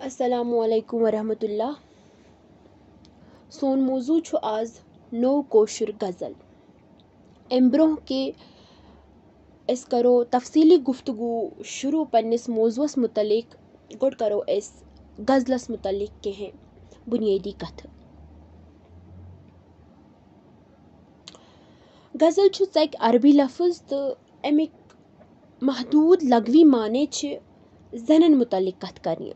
अस्सलामुअलैकुम वरहमतुल्लाह। सोन मौजू छु आज नो कोशर गज़ल। अम ब्रोह के अस करो तफसीली गुफ्तगू शुरू पन्निस मौजूस मुतलिक गोड करो अस गज़लस मुतलिक कहें बुनियादी कथ। गज़ल छु एक अरबी लफ्ज़ तो अमिक महदूद लगवी माने छ जनन मुतलिक कथ करनी,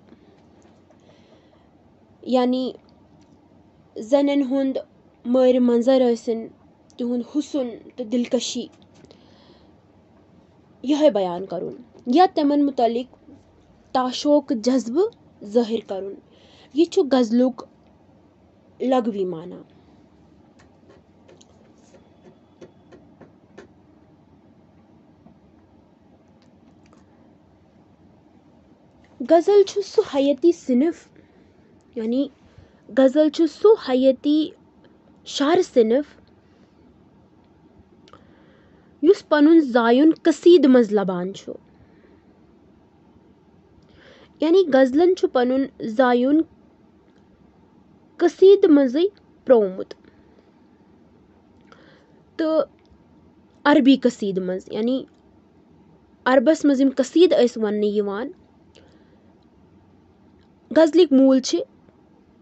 यानी जन हुंद मर मंजर सन तिहुंद हुसन तो दिलकशी यह बयान करुन या तमन मुतलिक ताशोक जज्ब ज़ाहिर करुन, ये छु गज़लुक लगवी माना। गज़ल छु सु हयती सिनफ, यानी गज़ल छु सु हयती शार सिनफ युस पनुन जायुन कसीद मज लबान छु, यानी गज़लन छु पनुन जायुन कसीद मज़ी प्रोमुत तो अरबी कसीद मज, यानी अरबस मज यम कसीद वन यिवान गज़लिक मूल छ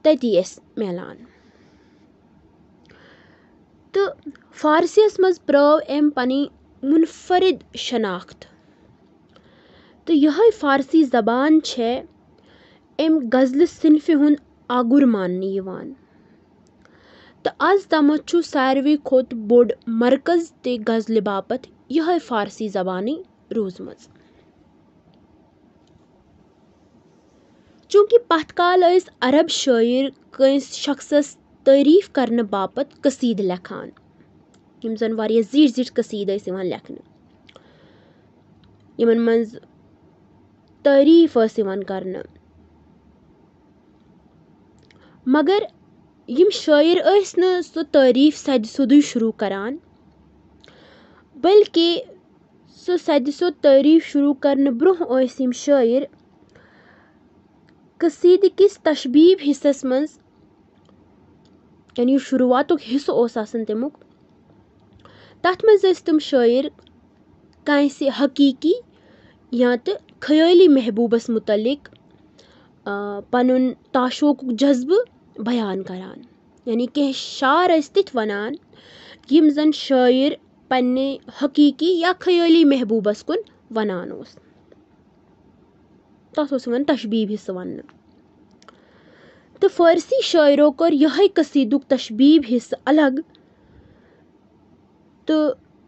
तती मिलान। तो फारसियस मज प्रव एम पनी मुनफरिद शनाख्त, तो यह फारसी ज़बान छे एम गज़ल सिनफि हुंद आगुर मानने यिवान। तो आज तम छु सारवी खोत बोड मरकज ते गज़ल बापत यह फारसी ज़बानी रोजमज। चूंकि पथकाल अरब शायर कंस शख्सस तारीफ करने बापत कसीद लेखान, यम जन वारिया जीट जीट कसीद लेखन, यमन मंज तारीफ करने, मगर यम शायर न सो तारीफ सद सुदु शुरू करान, बल्कि सो सद सो तारीफ शुरू करने ब्रोह यम शायर कसीद किस तशबीब हिस्सस मंज, यानी शुरुआतुक हिस्सो ओस आसन तमुक, तथ मंज तम शायर कांसे हकीकी या तो ख्याली महबूबस मुतलिक पनुन ताशोकुक जज्ब बयान करान, यानी कह शार तिथ वनान यम जन शायर पन्ने हकीकी या ख्याली महबूबस कुन वनान ओस, तथ ओस तशबीब हिस्स वन। तो फारसी शायरों कर यह कसीदुक तशबीब हिस्स अलग, तो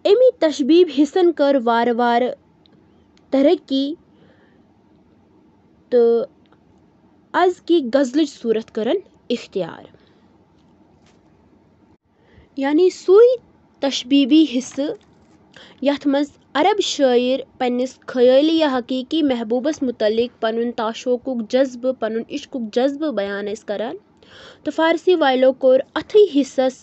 अमी तशबीब हिस्सन कर वार वार तरक्की, तो आज की गज़ल सूरत करन इख्तियार, यानी सुई तशबीबी हिस्स यथ मज अरब शायर पन्निस ख्याली या हकीकी महबूबस मुतलिक पनुन ताशोकुक जज्ब पनुन इश्कुक जज्ब बयान करान। तो फारसी वालों कोर अथई हिस्सस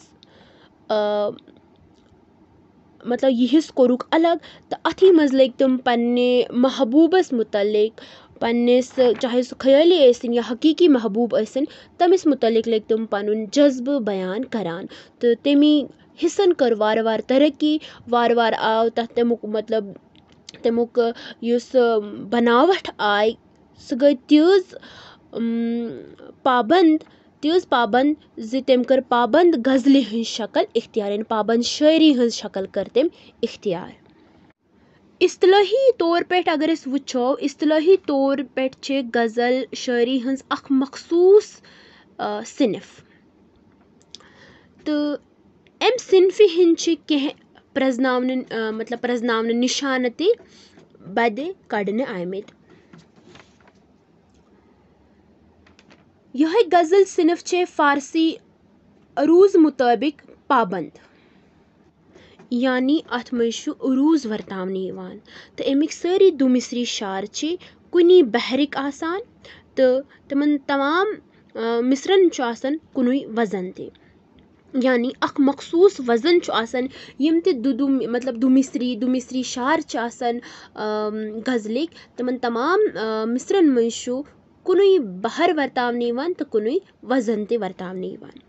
मतलब यह हिस्स कोरुक अलग, तो अथी मज लग तुम पन्ने महबूबस मुतलिक पन्निस चाहे सु ख्याली ऐसिन या हकीकी महबूब ऐसिन तमिस मुतलिक लग तुम पनुन जज्ब बयान करान। तो तेमी हिस्सन कर वार वार तरक्की, वार वार आव तथ तमुक मतलब तमुक युस बनावट आय सु गई तीज पाबंद जि तम कर पाबंद गज़ल हंज शक्ल इख्तियार, यानी पाबंद शायरी हंज शक्ल कर तम इख्तियार। इस्तिलाही तौर पे अगर अस वुचो, इस्तिलाही तौर पे छे गज़ल शायरी हंज अख मखसूस सिनफ, तो एम सिनफि हिंद कह प्रजनावन मतलब प्रजनावन निशान ते बद कड़ने आमत। यह गज़ल सिनफ छे फारसी अरूज मुताबिक पाबंद, यानी अथ मज अरूज वर्तावने यिवान। तो अमिक सारी दुमिसरी शार छे कुनी बहरिक आसान, तो तमन तमाम मिसरन छु आसान कुनुई वजन ते, यानी अख मखसूस वजन छु आसान यम ते मतलब दुमिसरी शार छु आसान गज़लिक, तमन तमाम मिसरन मज छु कुनुई बहर वर्तावने यिवान तो कुनुई वजन ते वर्तावने यिवान।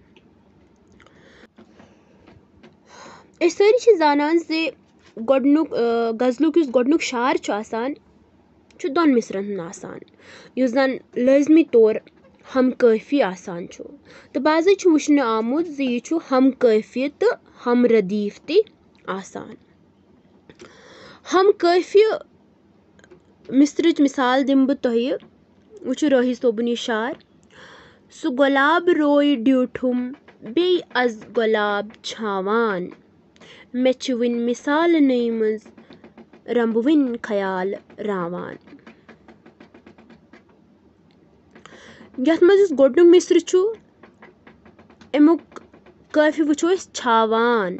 अस सारी छ जानान जे गोडनुक गजलुक युस गोडनुक शार छ आसान छ दोन मिसरन हुन आसान युस जन लाजमी तौर हम काफी आसान छ तो बाज़े छ वुचन आमुत जे यह छ हम काफी तो हम रदीफ ते आसान। हम काफी मिसरच मिसाल दिम बह तोह वुचु राही सोबन यह शार सु गुलाब रोय ड्यूठुम बे अज गुलाब छावान मे छ वुन मिसाल नई मज रंबविन ख्याल रावान। यथ मज गोडनुक मिसर छु अमुक काफी वुचो अस छावान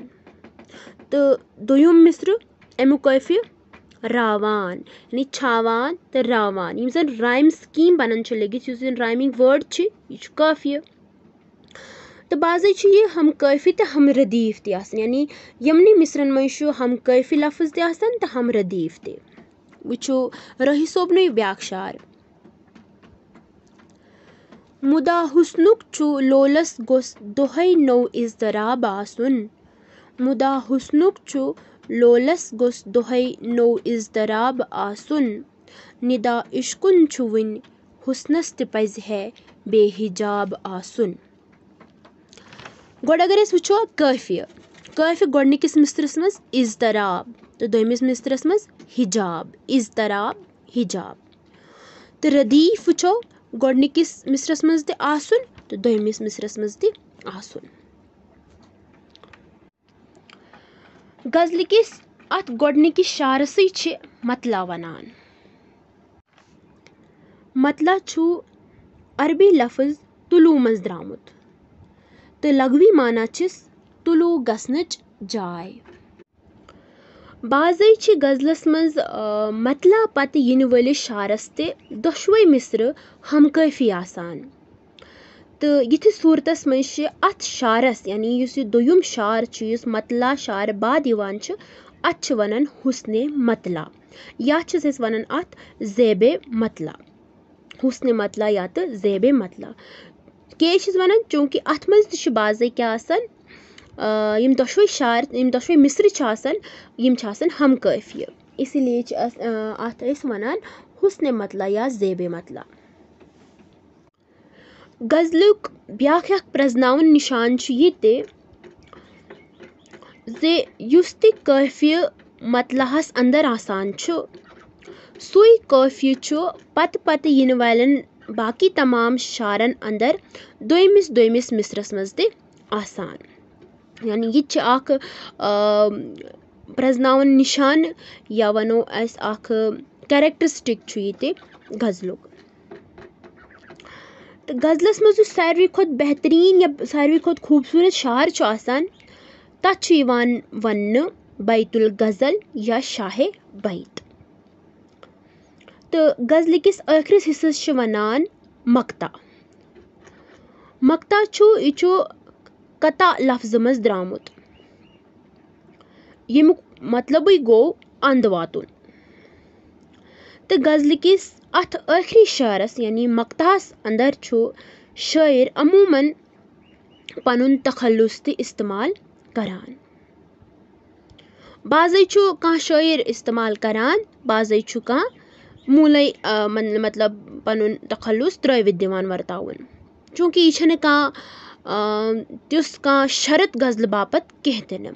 तो दोयुम मिसर अमुक काफी रावान यानी छावान तो रावान यम जन राइम स्कीम बनन छ लगित युस जन राइमिंग वर्ड छ यह छ काफी तो बाज़े छ यह हम काफी तो हम रदीफ ते आसान यानी यमनी मिसरन मज छ हम काफी लफ्ज ते आसान तो हम रदीफ ते। वुचो राही सोबन ब्याक शार मुदा हुस्नुक छु लोलस गोस दोहै नौ इज़दराब आसुन मुदा हुस्नुक छु लोलस गोस दोहै नौ इज़दराब आसुन निदा इश्कुन छु वुन हुस्नस ते पज़ है बेहिजाब आसुन। गोड अगर वुचो काफी काफी गोडनिकिस मिसरस मज इज़दराब तो दोयमिस मिसरस मज हिजाब इज़दराब हिजाब तो रदीफ वुचो गोडनिकिस मिसरस मज ते आसुन तो दोयमिस मिसरस मज ते आसुन। गजलिकिस अत गोडनिकिस शारसै छ मतला वनान। मतला छु अरबी लफ्ज तुलू मज द्रामुत तो लघवी माना छिस तुलू गसनच जाय। बाज़े छ गजलस मज मतला पत यिन वलिस शारस ते दोशवै मिसर हम काफी आसान तो यिथ सूरतस मज छ अत शारस यानी युस दोयुम शार छ युस मतला शार बाद यिवान छ अत छ वनन हुस्ने मतला या छस वनन अत ज़ेबे मतला हुस्ने मतला या तो ज़ेबे मतला के छस वनन चूंकि अत मज त बाज़े क्या आसान यम दोशवै शार यम दोशवै मिसर छ आसान यम छ आसान हम काफी इसीलिए अत वनान हुस्ने मतला या ज़ेबे मतला। गजलुक ब्याख प्रजनावन निशान छ यह ते जे युस ते काफी मतलाहस अंदर आसान छ सुई काफी छ पत पत यिन वालन बाकी तमाम शारन अंदर दोयमिस मिसरस मज ते आसान यानी यह छ अख प्रजनावन निशान या वनो अस अख कैरेक्टरिस्टिक छ यह ते गजलुक। तो गजलस मज सारवी खोत बेहतरीन या सारवी खोत खूबसूरत शार छ आसान तथ छ यिवान वन्न बैतुल गजल या शाहे बैत। तो गजलिकिस आखिरिस हिस्सस छ वनान मक्ता। मक्ता छु यह छु कता लफ्ज मज द्रामुत यमुक मतलब गो अंद वातुन तो गजलिकिस अथ आखिरी शारस यानी मक्तास अंदर छु शायर अमूमन पनुन तखल्लुस ते इस्तेमाल करान। बाज़े छु कह शायर इस्तेमाल करान बाज़े छु कह मूलै मतलब पनुन तखल्लुस त्रवित दिवान वर्तावन चूंकि यह छन कह तिस कह शरत गजल बापत कह तन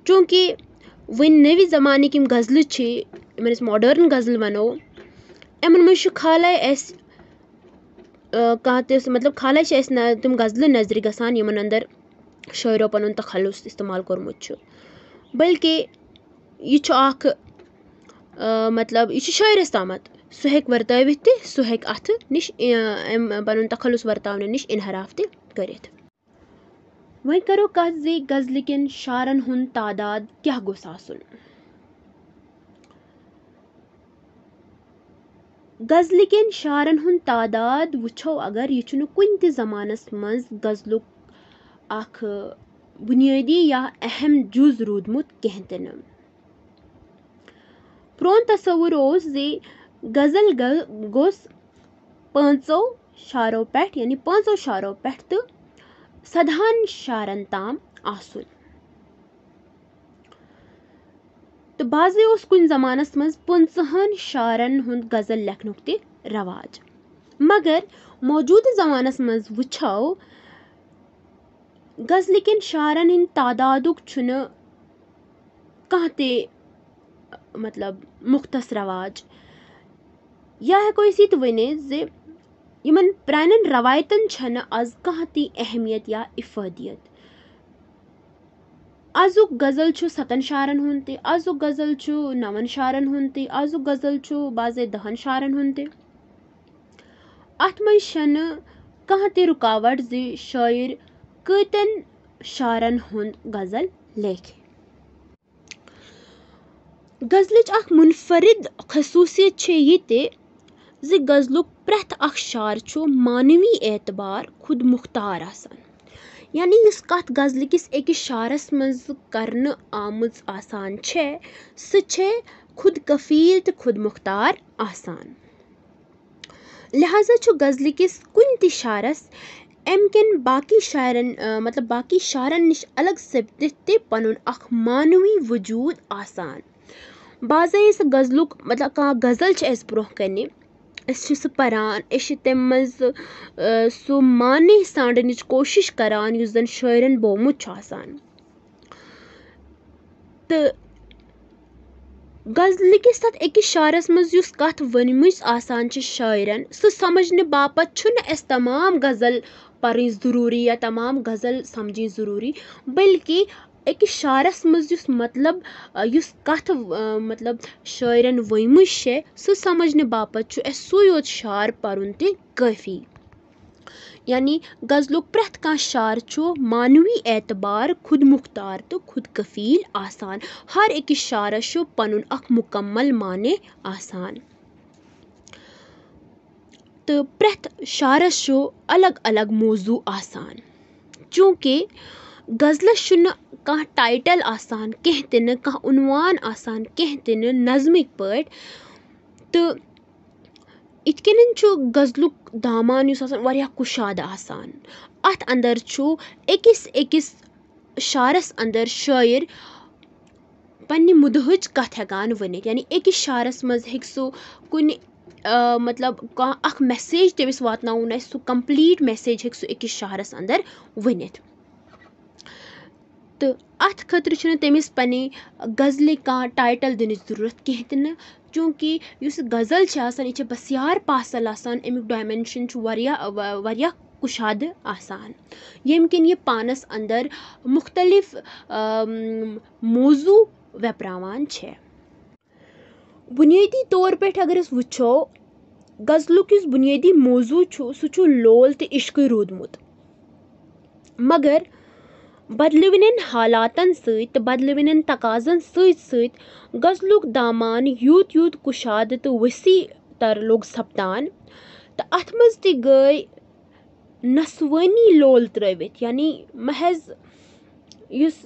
चूंकि वन नवी जमाने की गजल छ मॉडर्न गजल वनो यमन मज खाले अस कह तिस मतलब खाले तम गजल नजर गसान यमन अंदर शायरो पनुन तखल्लुस इस्तेमाल कोरमुत छ बल्कि यह अख मतलब यह शायरस तामत सह हेक वर्तावित ते सह हेक अथ निश पनुन तखल्लुस वर्तावने निश इनहराफ ते करित। वही करो कथ जे गजलिकन शारन हुन तादाद क्या गोस आसुन। गजलिकन शारन हुन तादाद वुछो अगर यह छु कुन ते जमानस मज गजलुक अख बुनियादी या अहम जुज रूदमुत कह तन। प्रोन तस्वुर ओस जे गजल गोस 5 शारो पेठ यानी 5 शारो पेठ तो 17 शारन ताम आसुन। तो बाज़े उस कुन ज़मानस मज 15 शारन हुंद गज़ल लेखनुक ते रवाज, मगर मौजूदा ज़मानस मज वुछो गज़लिकन शारन हिंद तादादुक छुन कहाँ ते मतलब मुख्तस रवाज, या है कोई सी तो वने जे यमन प्रानन रवायतन छन आज कहाँ ती अहमियत या इफादियत। आजुक गज़ल छु 7 शारन हुंते, आजुक गज़ल छु 9 शारन हुंते, आजुक गज़ल छु बाज़े 10 शारन हुंते। अथ मज शन कहाँ ते रुकावट जे शायर कतन शारन हुंद गज़ल लेखे। गज़लच अख मुनफरिद खसूसियत छे ये ते जे गज़लुक प्रथ अख शार छु मानवी एतबार खुद मुख्तार आसान, यानी इस कथ गज़ल किस एक शारस मज करन आमुज आसान छे सु छे खुद कफील तो खुद मुख्तार आसान। लिहाजा छु गज़ल किस कुन ति शारस एमकिन बाकी शायरन मतलब बाकी शारन निश अलग सब्दित ते पनुन अख मानवी वजूद आसान। बाज़े इस गज़लुक मतलब का गज़ल छ एस ब्रोह कने सु परान तम मज सु माने सांडनिच कोशिश करान युस जन शायरन बोमुत छ आसान। तो गज़ल किस तथ एक शारस मज युस कथ वनमुज आसान छ शायरन सु समझने बापत छुन एस तमाम गज़ल पढ़ी ज़रूरी या तमाम गज़ल समझी ज़रूरी, बल्कि एक शारस मज युस मतलब युस कथ मतलब शायरन वनमुज छे सु समझने बापत छु एस सु योत शार पढ़ुन ते काफी। यानी गज़लुक प्रथ का शार छु मानवी एतबार खुद मुख्तार तो खुद कफील आसान। हर एक शारस छु पनुन अख मुकम्मल माने आसान। तो प्रथ शारस छु अलग अलग मौजू आसान, चूंकि गज़लस शुन कह टाइटल आसान कहते न कह उन्वान आसान कहते न नज़मिक पट। तो इतकन छु गज़लुक दामान युस आसान वारिया कुशाद आसान। अथ अंदर छु एकिस शारस अंदर शायर पन्नी मुदहच कथ हेकान वनित, यानी एकिस शारस मज हेक सु कुन मतलब अख मैसेज तमिस वातनाउन आइस सु कंप्लीट मैसेज हेक सु एकिस शारस अंदर वनित। तो अथ खतर छुन तमिस पन्ने गज़ल का टाइटल दिन जरूरत कहते न, चूंकि युस गज़ल छ आसान यह बसियार पासल आसान, अमुक डायमेंशन छु वारिया कुशाद आसान, यमकिन ये पानस अंदर मुख्तलिफ मौजू वेपरावान छे। बुनियादी तौर पे अगर अस वुछो गज़लुक युस बुनियादी मौजू छु सु छु लोल ते इश्क रोदमुत, मगर बदलविन हालातन सहित बदलविन तकाजन सहित गज़लुक दामान यूत यूत कुशाद तो वसी तर लोग सपदान। तो अथ मज ति गई नस्वानी लोल त्रवित, यानी महज युस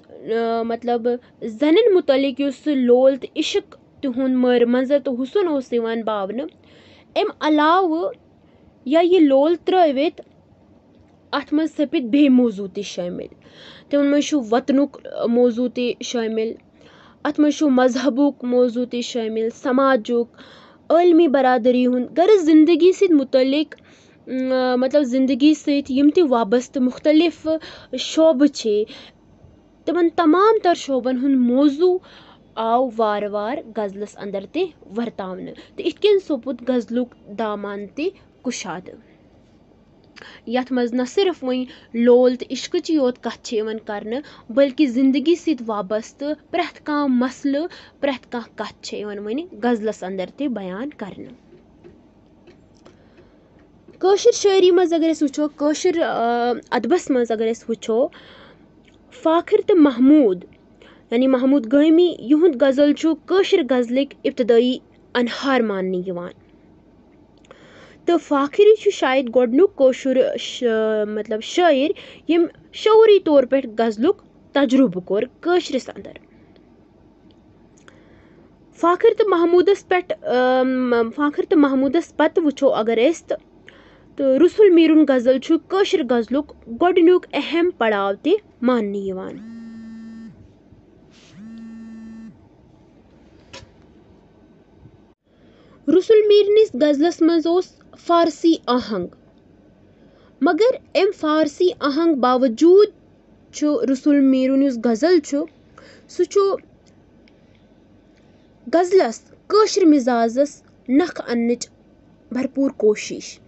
मतलब जनिन मुतलिक युस लोल तो इश्क तुहुन मर मंजर तो हुसन ओस यिवान बावन, एम अलाव या ये लोल त्रवित अथ मज सपित बे मौजू ते शामिल। तिमन मज छु वतनुक मौजू ते शामिल, अथ मज छु मजहबुक मौजू ते शामिल, समाजुक, आलमी बरादरी हुंद गर्ज जिंदगी से मुतलिक मतलब जिंदगी सहित यम ते वाबस्त मुख्तलिफ शोब छे तिमन तमाम तर शोबन हुंद मौजू आव वार वार गज़लस अंदर ते वर्तावन। तो इतकन सोपुत गज़लुक दामान ते कुशाद, यथ मज न सिर्फ वही लोल तो इश्क ची योत कथ छे यवन करन, बल्कि जिंदगी सित वाबस्त प्रथ का मसल प्रथ का कथ छे यवन वनी गज़लस अंदर ते बयान करन। कौशिर शायरी मज अगर अस वुछो, कौशिर अदबस मज अगर अस वुछो, फाखिर तो महमूद यानी महमूद गमी युहुंद गज़ल छु कौशिर गज़लिक इब्तदाई अनहार मानने यिवान। तो फाखिर छु शायद गोडनुक कौशिर मतलब शायर यम शौरी तौर पे गज़लुक तजुर्बे कोर कौशिरस अंदर। फाखिर तो महमूदस पत वुछो अगर अस तो रसुल मीरुन गजल छु कशिर गजलुक गोडनुक अहम पड़ाव ते मानने यिवान। रसुल मीरनिस गजलस मज ओस फारसी आहंग, मगर एम फारसी आहंग बावजूद छु रसुल मीरुन युस गजल छु सु छु गजलस कशिर मिजाजस नख अन्नच भरपूर कोशिश।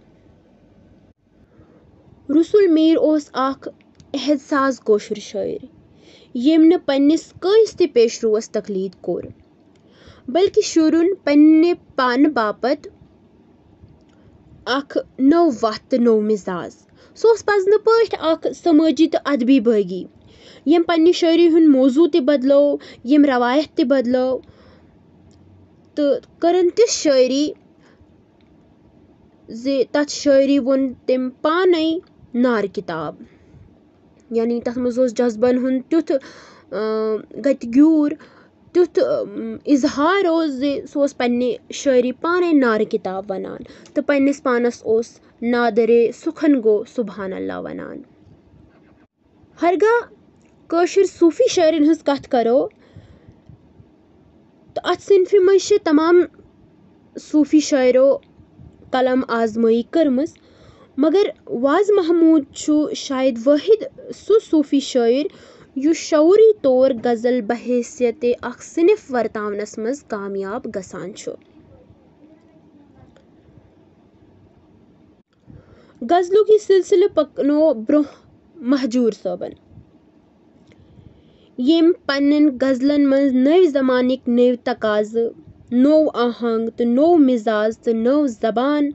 रसुल मीर ओस आख एहसास कशिर शायर येम न पन्निस कंस ते पेशरुवस तकलीद कोर, बल्कि शुरुन पन्ने पान बापत आख नौ वत नौ मिजाज। सोस पजन पठ आख समाजी तो अदबी बागी यम पन्ने शायरी हुन मौजू ते बदलो, यम रवायत ते बदलो तो करन तिस शायरी जे तथ शायरी वोन तम पाने नार किताब, यानी तथ मज ओस जज्बन हुन तुथ गत ग्यूर तुथ इजहार ओस जे सोस पन्ने शायरी पाने नार किताब वनान तो पन्निस पानस ओस नादरे सुखन गो सुबहान अल्लाह वनान। हरगा कशिर सूफी शायरिन हंस कथ करो तो अत सिनफि मज तमाम सूफी शायरो कलम आजमाई करमस, मगर वाज महमूद छु शायद वाहिद सु सूफी शायर यु शौरी तौर गजल बहैसियत अख सिनिफ वर्तावनस मज कामयाब गसान छु। गजलों की सिलसिले पकनो ब्रोह महजूर साबन येम पन्न गजलन मज नव जमानिक नव तकाज, नौ आहंग तो नौ मिजाज तो नौ जबान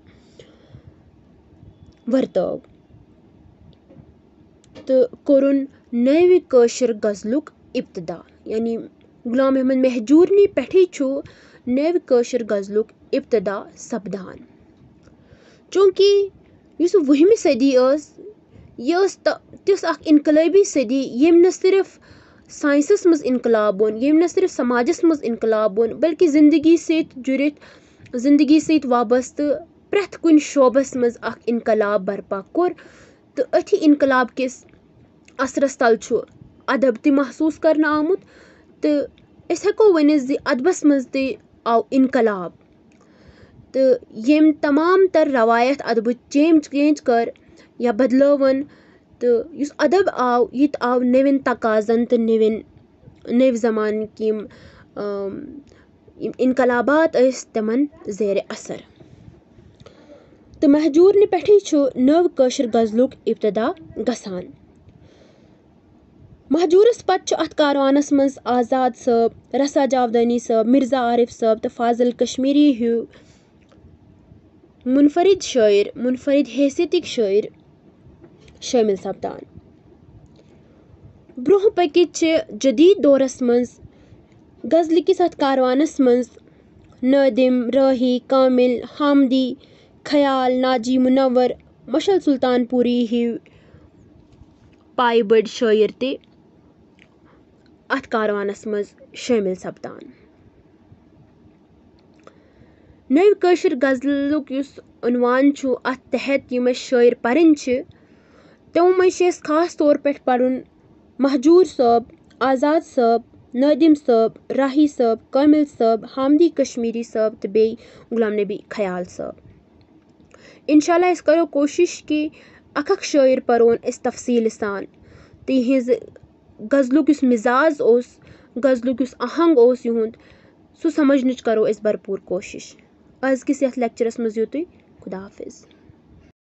वर्ताव तो कोरुन नव कशिर गजलुक इब्तदा, यानी गुलाम अहमद महजूरनी पेठी छु नव कशिर गजलुक इब्तदा सपदान। चूंकि युस 20वीं सदी यस तिस अख इनकलाबी सदी येम न सिर्फ साइंसस मज इनकलाब ओन, येम न सिर्फ समाजस मज इनकलाब ओन, बल्कि जिंदगी सत जुड़ित जिंदगी सत वाबस्त प्रथ कुन शोबस मज अख इनकलाब बर्पा कोर तो अथि इनकलाब किस असरस तल छु अदब ते महसूस करना आमुत तो अस हेको वनित ज अदबस मज ते आव इनकलाब तो येम तमाम तर रवायत अदब चेंज कर या बदलावन तो युस अदब आव यत आव नविन तकाजन तो नव जमान की इनकलाबात तमन जेर असर तो महजूर ने पेठी छु नव कशिर गजलुक इब्तदा गसान। महजूरस पत अथ कारवानस मज आजाद साहब, रसा जावदानी साहब, मिर्जा आरिफ साहब तो फाजिल कश्मीरी हु मुनफरिद शायर मुनफरिद हैसियतिक शायर शामिल सपदान। ब्रोह पकिच जदीद दौरस मज गजल किस अथ कारवानस मज नादिम, राही, कामिल, हामदी, ख्याल, नाजी मुनव्वर, मशल सुल्तानपुरी हिव पाई बड़ शायर ते अथ कारवानस मज शामिल सपदान। नव कशिर गजलुक युस उनवान छु अथ तहत यम शायर परन छ तमो मज खास तौर पे पढ़ुन महजूर साहब, आजाद साहब, नादिम साहब, राही साहब, कामिल साहब, हामदी कश्मीरी साहब तो बे गुलाम नबी ख्याल साहब। इंशाल्लाह इस करो कोशिश कि अख शायर परोन इस तफसील सान तिहिज गजलुक युस मिजाज ओस, गजलुक युस आहंग ओस युहुंद सु समझनच करो इस भरपूर कोशिश। आज किस यथ लेक्चरस मज युतुय खुदा हाफिज।